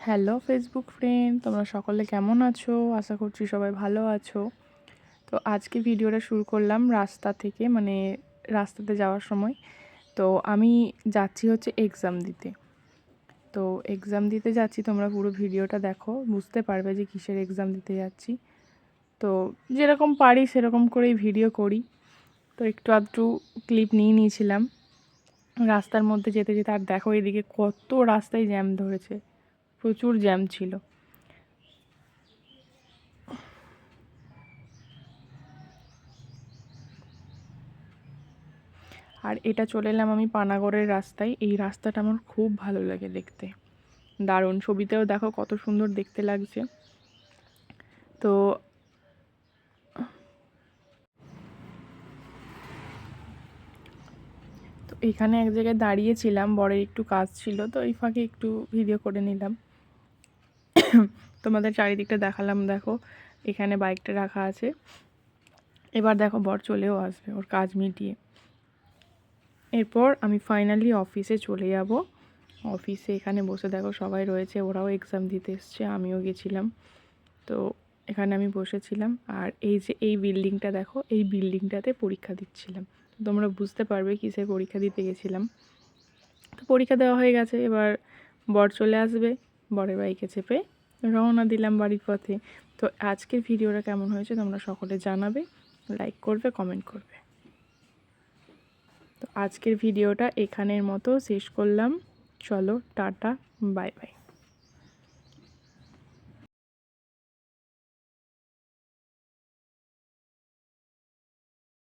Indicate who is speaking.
Speaker 1: Hello Facebook friend, তোমরা সকলে কেমন আছো? আশা করছি সবাই ভালো আছো। তো আজকে ভিডিওটা শুরু করলাম রাস্তা থেকে, মানে রাস্তাতে যাওয়ার সময়। তো আমি যাচ্ছি হচ্ছে এক্সাম দিতে। তো এক্সাম দিতে যাচ্ছি, তোমরা পুরো ভিডিওটা দেখো, বুঝতে পারবে যে কিসের এক্সাম দিতে যাচ্ছি। তো যেরকম পারি সেরকম করেই ভিডিও করি। তো একটু আধটু ক্লিপ নিয়ে নিয়েছিলাম রাস্তার মধ্যে যেতে যেতে। আর দেখো এদিকে কত রাস্তায় জ্যাম ধরেছে, প্রচুর জ্যাম ছিল। আর এটা চলে এলাম আমি পানাগড়ের রাস্তায়। এই রাস্তাটা আমার খুব ভালো লাগে দেখতে, দারুণ। ছবিতেও দেখো কত সুন্দর দেখতে লাগছে। তো তো এখানে এক জায়গায় দাঁড়িয়েছিলাম, বরের একটু কাজ ছিল, তো এই ফাঁকে একটু ভিডিও করে নিলাম। তোমাদের চারিদিকটা দেখালাম। দেখো এখানে বাইকটা রাখা আছে। এবার দেখো বর চলেও আসবে ওর কাজ মিটিয়ে। এরপর আমি ফাইনালি অফিসে চলে যাব। অফিসে এখানে বসে দেখো সবাই রয়েছে, ওরাও এক্সাম দিতে এসছে, আমিও গেছিলাম। তো এখানে আমি বসেছিলাম। আর এই যে এই বিল্ডিংটা দেখো, এই বিল্ডিংটাতে পরীক্ষা দিচ্ছিলাম। তোমরা বুঝতে পারবে কিসের পরীক্ষা দিতে গেছিলাম। তো পরীক্ষা দেওয়া হয়ে গেছে, এবার বর চলে আসবে। বরের বাইকে চেপে রওনা দিলাম বাড়ির পথে। তো আজকের ভিডিওটা কেমন হয়েছে তোমরা সকলে জানাবে, লাইক করবে, কমেন্ট করবে। তো আজকের ভিডিওটা এখানের মতো শেষ করলাম। চলো টাটা, বাই বাই।